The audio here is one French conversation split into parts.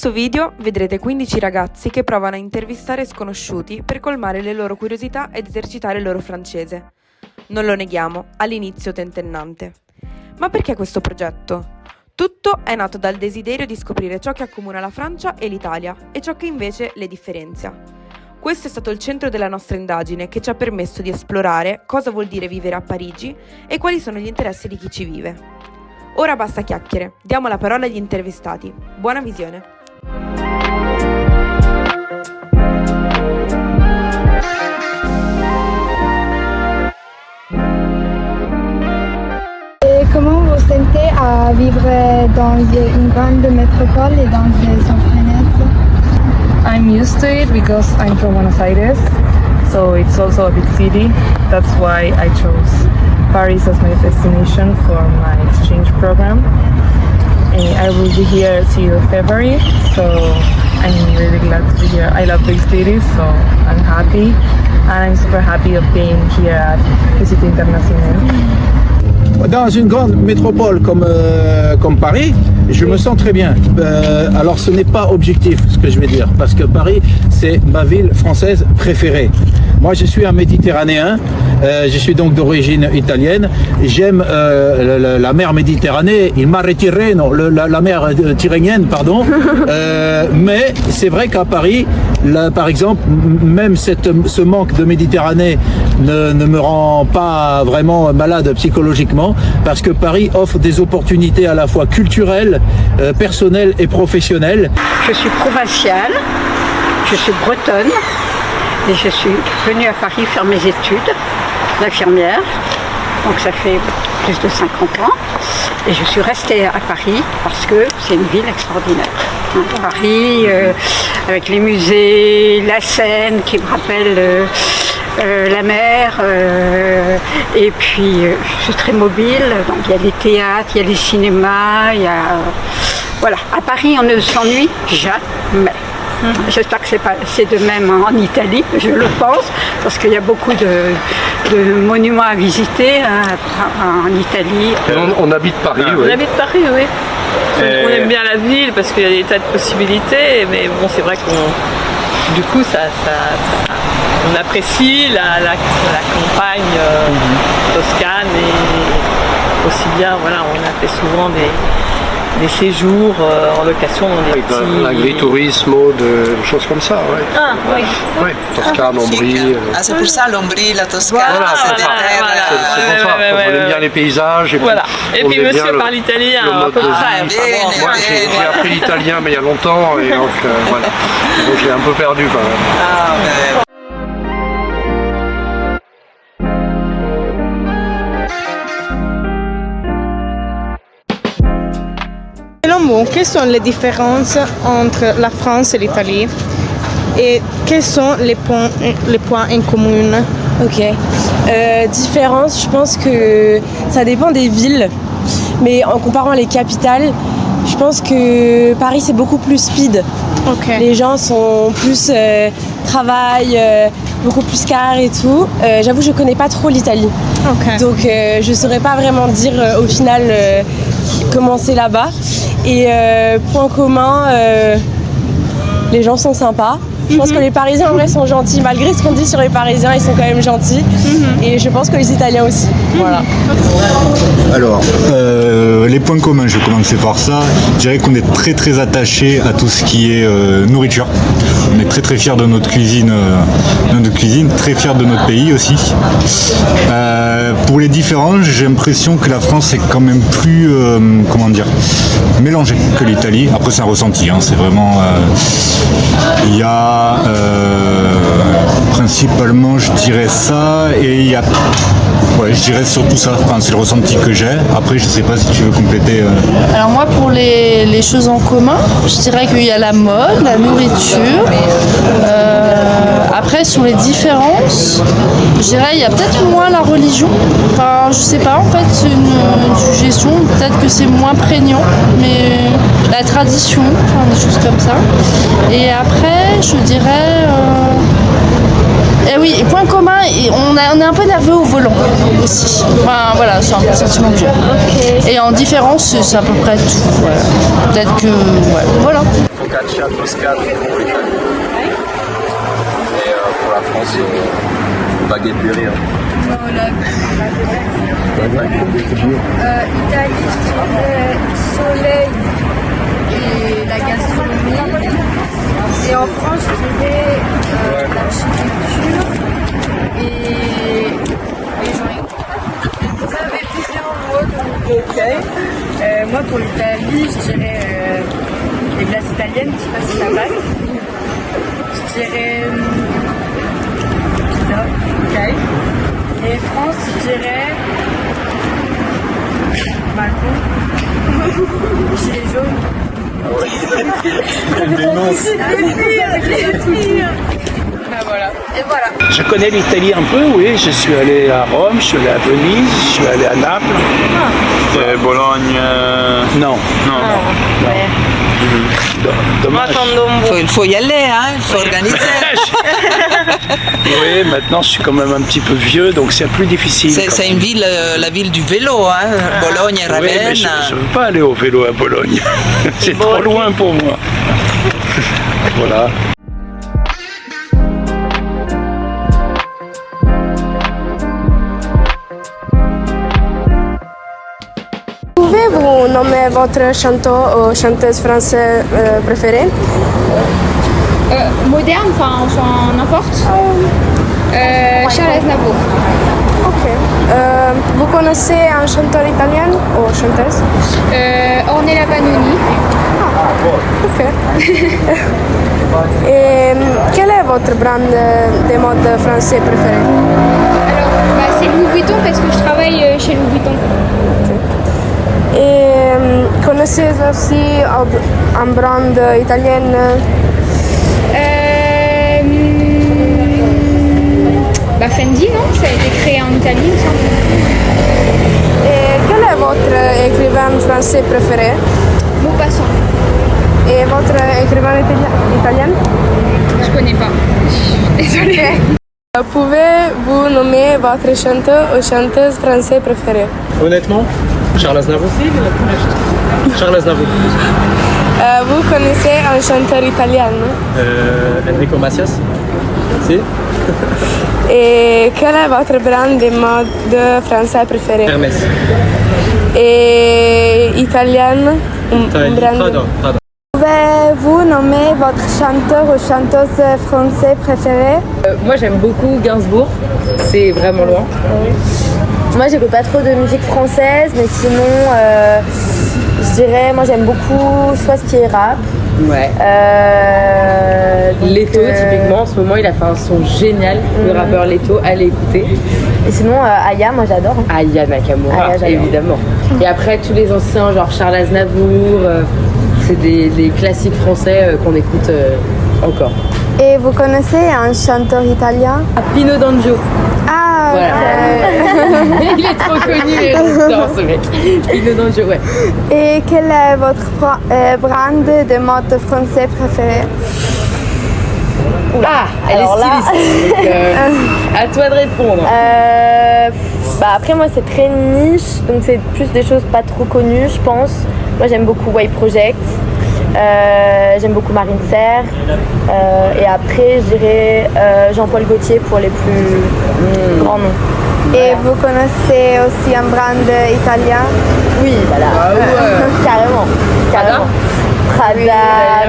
questo video vedrete 15 ragazzi che provano a intervistare sconosciuti per colmare le loro curiosità ed esercitare il loro francese. Non lo neghiamo, all'inizio tentennante. Ma perché questo progetto? Tutto è nato dal desiderio di scoprire ciò che accomuna la Francia e l'Italia e ciò che invece le differenzia. Questo è stato il centro della nostra indagine che ci ha permesso di esplorare cosa vuol dire vivere a Parigi e quali sono gli interessi di chi ci vive. Ora basta chiacchiere, diamo la parola agli intervistati. Buona visione! Et comment vous sentez à vivre dans une grande métropole et dans son fenêtre? I'm used to it because I'm from Buenos Aires, so it's also a big city. That's why I chose Paris as my destination for my exchange program. I will be here till February, so I'm really glad to be here. I love big cities, so I'm happy, and I'm super happy of being here at Cité Internationale. Dans une grande métropole comme Paris, je me sens très bien. Alors ce n'est pas objectif ce que je vais dire, parce que Paris c'est ma ville française préférée. Moi je suis un Méditerranéen, je suis donc d'origine italienne, j'aime la mer Méditerranée, il mare Tirreno, la mer tyrrhénienne, pardon. Mais c'est vrai qu'à Paris, là, par exemple, même ce manque de Méditerranée ne me rend pas vraiment malade psychologiquement, parce que Paris offre des opportunités à la fois culturelles, personnelles et professionnelles. Je suis provinciale, je suis bretonne et je suis venue à Paris faire mes études d'infirmière. Donc ça fait plus de 50 ans et je suis restée à Paris parce que c'est une ville extraordinaire. Paris, avec les musées, la Seine qui me rappelle la mer, et puis je suis très mobile, donc il y a les théâtres, il y a les cinémas, voilà. À Paris on ne s'ennuie jamais. J'espère que c'est de même en Italie, je le pense, parce qu'il y a beaucoup de monuments à visiter en Italie. On habite Paris, oui. On habite Paris, oui. On aime bien la ville parce qu'il y a des tas de possibilités, mais bon, c'est vrai qu'on, du coup, on apprécie la campagne toscane et aussi bien, voilà, on a fait souvent des séjours en location dans des petits... L'agritourisme, des choses comme ça, ouais. Ah, oui. Oui, Toscane, Ombrie... Ah, c'est pour ça, l'Ombrie, la Toscane, voilà, c'est des ça. terres... C'est pour ça, on aime bien les paysages. Et voilà. Puis, et puis monsieur parle italien, à peu près. Moi, j'ai appris l'italien, mais il y a longtemps, et donc, voilà. Donc, je l'ai un peu perdu, quand même. Ah, ouais. Selon vous, quelles sont les différences entre la France et l'Italie et quels sont les points en commun? Ok. Différence, je pense que ça dépend des villes, mais en comparant les capitales, je pense que Paris c'est beaucoup plus speed. Okay. Les gens sont plus travaillent, beaucoup plus car et tout. J'avoue, je connais pas trop l'Italie, donc je saurais pas vraiment dire au final comment c'est là-bas. Et point commun, les gens sont sympas. Je pense que les Parisiens en vrai sont gentils, malgré ce qu'on dit sur les Parisiens, ils sont quand même gentils. Et je pense que les Italiens aussi. Voilà. Alors, les points communs, je vais commencer par ça. Je dirais qu'on est très très attaché à tout ce qui est nourriture. On est très très fiers de notre cuisine, très fiers de notre pays aussi. Pour les différences, j'ai l'impression que la France est quand même plus, mélangée que l'Italie. Après c'est un ressenti, hein, c'est vraiment... Il y a principalement, je dirais ça, et il y a... Ouais, je dirais surtout ça, enfin, c'est le ressenti que j'ai. Après, je sais pas si tu veux compléter. Alors moi, pour les choses en commun, je dirais qu'il y a la mode, la nourriture. Après, sur les différences, je dirais il y a peut-être moins la religion. Enfin, je sais pas, en fait, c'est une suggestion. Peut-être que c'est moins prégnant, mais la tradition, enfin, des choses comme ça. Et après, je dirais... Et oui, et point commun, on est un peu nerveux au volant aussi. Enfin voilà, c'est un sentiment que j'ai. Okay. Et en différence, c'est à peu près tout. Ouais. Peut-être que... Ouais. Voilà. focaccia toscane pour l'Italie. Et pour la France, baguette de rire. Italie, soleil et la gastronomie. Et en France, je dirais l'architecture et les gens. Vous avez différents mots. Ok. Moi, pour l'Italie, je dirais les glaces italiennes, je sais pas si ça passe. Je dirais pizza. Ok. Et France, je dirais Macron. Gilet jaune. Ben voilà. Et voilà. Je connais l'Italie un peu, oui. Je suis allé à Rome, je suis allé à Venise, je suis allé à Naples. Bologne. Non. Dommage. Il faut y aller, hein, il faut organiser. Oui, maintenant je suis quand même un petit peu vieux, donc c'est plus difficile. C'est une ville, la ville du vélo, hein, Bologne et Ravenne. Oui, mais je ne veux pas aller au vélo à Bologne. C'est trop loin pour moi. Voilà. Pouvez-vous nommer votre chanteur ou chanteuse française préférée? Moderne, enfin n'importe. Charles Aznavour. Ok. Vous connaissez un chanteur italien ou chanteuse? Ornella Vanoni. Ok. Et quel est votre brand de mode français préféré? Alors, c'est Louis Vuitton parce que je travaille chez Louis Vuitton. Et connaissez-vous aussi un brand italien? Fendi, non? Ça a été créé en Italie, il me semble. Et quel est votre écrivain français préféré? Maupassant. Et votre écrivain italien? Je connais pas. Désolée. Pouvez-vous nommer votre chanteur ou chanteuse français préférée? Honnêtement, Charles Aznavour. Charles Aznavour. Vous connaissez un chanteur italien? Enrico Macias. Si. Et quel est votre brand de mode français préféré? Hermès. Et italien? Prada. Pouvez-vous nommer votre chanteur ou chanteuse français préféré? Moi j'aime beaucoup Gainsbourg, c'est vraiment loin. Moi j'écoute pas trop de musique française, mais sinon je dirais, moi j'aime beaucoup soit ce qui est rap. Ouais. Leto, typiquement, en ce moment il a fait un son génial, le rappeur Leto, allez écouter. Et sinon Aya, moi j'adore. Aya Nakamura, évidemment. Et après tous les anciens, genre Charles Aznavour, c'est des classiques français qu'on écoute encore. Et vous connaissez un chanteur italien? Pino D'Angio. Ah, voilà. Il est trop connu, j'adore ce mec. Pino D'Angio, ouais. Et quel est votre brand de mode français préféré? Ah, elle est styliste. Donc, à toi de répondre. Après moi c'est très niche, donc c'est plus des choses pas trop connues je pense. Moi j'aime beaucoup White Project, j'aime beaucoup Marine Serre, et après je dirais Jean-Paul Gaultier pour les plus grands noms. Et vous connaissez aussi un brand italien? Oui, voilà. Carrément. Prada,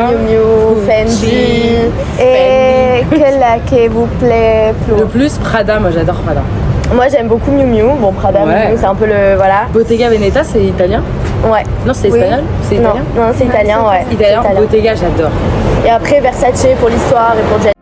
Miu Miu, Fendi. Et quel qui vous plaît plus? Le plus Prada, moi j'adore Prada. Moi j'aime beaucoup Miu Miu. Bon, Prada, Miu Miu, c'est un peu le. Voilà. Bottega Veneta, c'est italien? Ouais. Non, c'est espagnol? C'est italien? Non, c'est italien, ouais. Italien, Bottega, j'adore. Et après Versace pour l'histoire et pour Gianni.